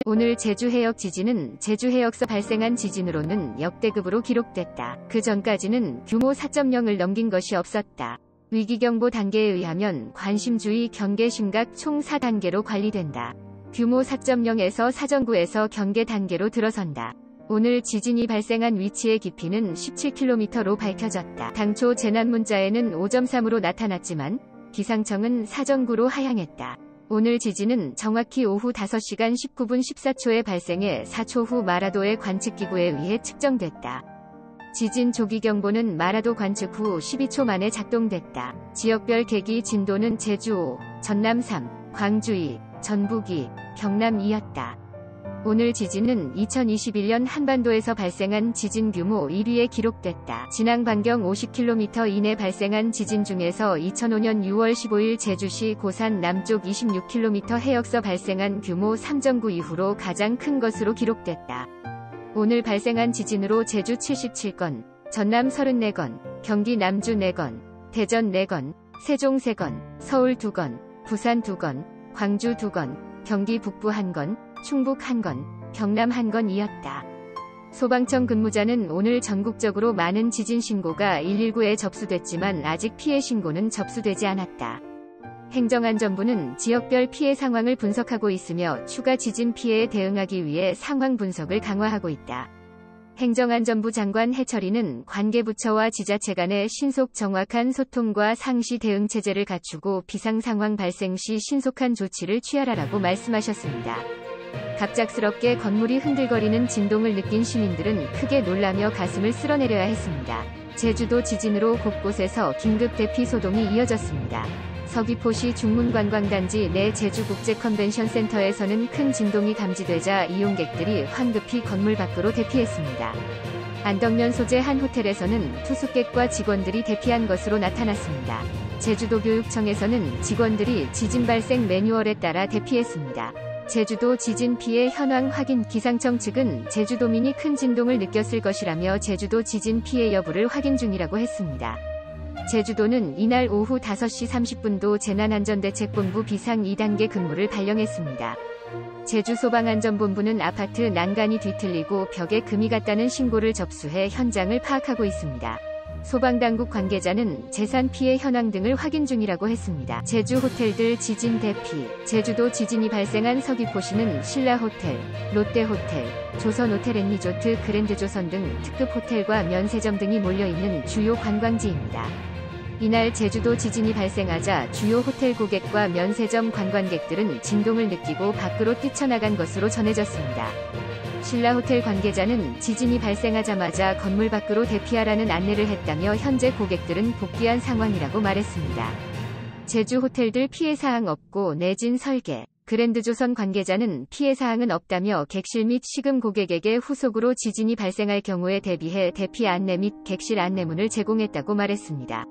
오늘 제주 해역 지진은 제주 해역서 발생한 지진으로는 역대급으로 기록됐다. 그 전까지는 규모 4.0을 넘긴 것이 없었다. 위기경보 단계에 의하면 관심주의, 경계, 심각 총 4단계로 관리된다. 규모 4.0에서 사전구에서 경계 단계로 들어선다. 오늘 지진이 발생한 위치의 깊이는 17km로 밝혀졌다. 당초 재난 문자에는 5.3으로 나타났지만 기상청은 사전구로 하향했다. 오늘 지진은 정확히 오후 5시간 19분 14초에 발생해 4초 후 마라도의 관측기구에 의해 측정됐다. 지진 조기경보는 마라도 관측 후 12초 만에 작동됐다. 지역별 계기 진도는 제주 5, 전남 3, 광주 2, 전북 2, 경남 2였다. 오늘 지진은 2021년 한반도에서 발생한 지진 규모 1위에 기록됐다. 진앙 반경 50km 이내 발생한 지진 중에서 2005년 6월 15일 제주시 고산 남쪽 26km 해역서 발생한 규모 3.9 이후로 가장 큰 것으로 기록됐다. 오늘 발생한 지진으로 제주 77건, 전남 34건, 경기 남주 4건, 대전 4건, 세종 3건, 서울 2건, 부산 2건, 광주 2건, 경기 북부 1건, 충북 1건, 경남 1건이었다. 소방청 근무자는 오늘 전국적으로 많은 지진 신고가 119에 접수됐지만 아직 피해 신고는 접수되지 않았다. 행정안전부는 지역별 피해 상황을 분석하고 있으며 추가 지진 피해에 대응하기 위해 상황 분석을 강화하고 있다. 행정안전부 장관 해철이는 관계부처와 지자체 간의 신속 정확한 소통과 상시 대응 체제를 갖추고 비상상황 발생 시 신속한 조치를 취하라라고 말씀하셨습니다. 갑작스럽게 건물이 흔들거리는 진동을 느낀 시민들은 크게 놀라며 가슴을 쓸어내려야 했습니다. 제주도 지진으로 곳곳에서 긴급 대피 소동이 이어졌습니다. 서귀포시 중문관광단지 내 제주국제컨벤션센터에서는 큰 진동이 감지되자 이용객들이 황급히 건물 밖으로 대피했습니다. 안덕면 소재 한 호텔에서는 투숙객과 직원들이 대피한 것으로 나타났습니다. 제주도교육청에서는 직원들이 지진 발생 매뉴얼에 따라 대피했습니다. 제주도 지진 피해 현황 확인. 기상청 측은 제주도민이 큰 진동을 느꼈을 것이라며 제주도 지진 피해 여부를 확인 중이라고 했습니다. 제주도는 이날 오후 5시 30분도 재난안전대책본부 비상 2단계 근무를 발령했습니다. 제주소방안전본부는 아파트 난간이 뒤틀리고 벽에 금이 갔다는 신고를 접수해 현장을 파악하고 있습니다. 소방당국 관계자는 재산 피해 현황 등을 확인 중이라고 했습니다. 제주 호텔들 지진 대피. 제주도 지진이 발생한 서귀포시는 신라호텔, 롯데호텔, 조선호텔앤리조트, 그랜드조선 등 특급 호텔과 면세점 등이 몰려있는 주요 관광지입니다. 이날 제주도 지진이 발생하자 주요 호텔 고객과 면세점 관광객들은 진동을 느끼고 밖으로 뛰쳐나간 것으로 전해졌습니다. 신라호텔 관계자는 지진이 발생하자마자 건물 밖으로 대피하라는 안내를 했다며 현재 고객들은 복귀한 상황이라고 말했습니다. 제주 호텔들 피해사항 없고 내진 설계. 그랜드조선 관계자는 피해사항은 없다며 객실 및 식음 고객에게 후속으로 지진이 발생할 경우에 대비해 대피 안내 및 객실 안내문을 제공했다고 말했습니다.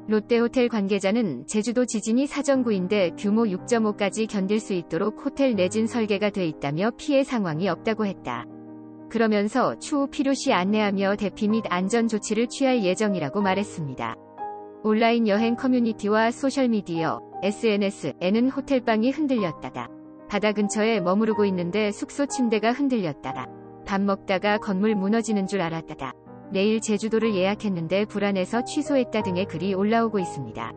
롯데호텔 관계자는 제주도 지진이 사전구인데 규모 6.5까지 견딜 수 있도록 호텔 내진 설계가 돼 있다며 피해 상황이 없다고 했다. 그러면서 추후 필요시 안내하며 대피 및 안전 조치를 취할 예정이라고 말했습니다. 온라인 여행 커뮤니티와 소셜미디어, SNS에는 호텔방이 흔들렸다다. 바다 근처에 머무르고 있는데 숙소 침대가 흔들렸다다. 밥 먹다가 건물 무너지는 줄 알았다다. 내일 제주도를 예약했는데 불안해서 취소했다 등의 글이 올라오고 있습니다.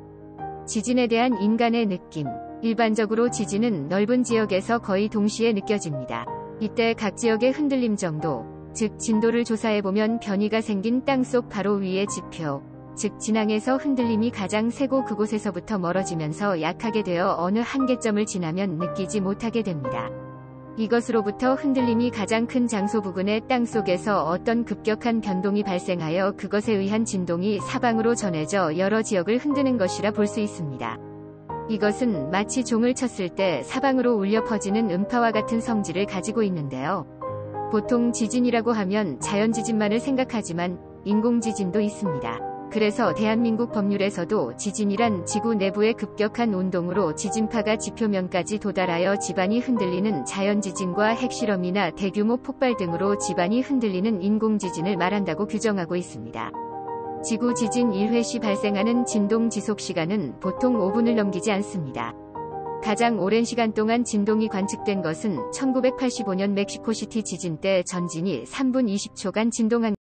지진에 대한 인간의 느낌. 일반적으로 지진은 넓은 지역에서 거의 동시에 느껴집니다. 이때 각 지역의 흔들림 정도, 즉 진도를 조사해보면 변이가 생긴 땅속 바로 위의 지표, 즉 진앙에서 흔들림이 가장 세고 그곳에서부터 멀어지면서 약하게 되어 어느 한계점을 지나면 느끼지 못하게 됩니다. 이것으로부터 흔들림이 가장 큰 장소 부근의 땅속에서 어떤 급격한 변동이 발생하여 그것에 의한 진동이 사방으로 전해져 여러 지역을 흔드는 것이라 볼 수 있습니다. 이것은 마치 종을 쳤을 때 사방으로 울려 퍼지는 음파와 같은 성질을 가지고 있는데요. 보통 지진이라고 하면 자연지진만을 생각하지만 인공지진도 있습니다. 그래서 대한민국 법률에서도 지진이란 지구 내부의 급격한 운동으로 지진파가 지표면까지 도달하여 지반이 흔들리는 자연지진과 핵실험이나 대규모 폭발 등으로 지반이 흔들리는 인공지진을 말한다고 규정하고 있습니다. 지구 지진 1회 시 발생하는 진동 지속 시간은 보통 5분을 넘기지 않습니다. 가장 오랜 시간 동안 진동이 관측된 것은 1985년 멕시코시티 지진 때 전진이 3분 20초간 진동한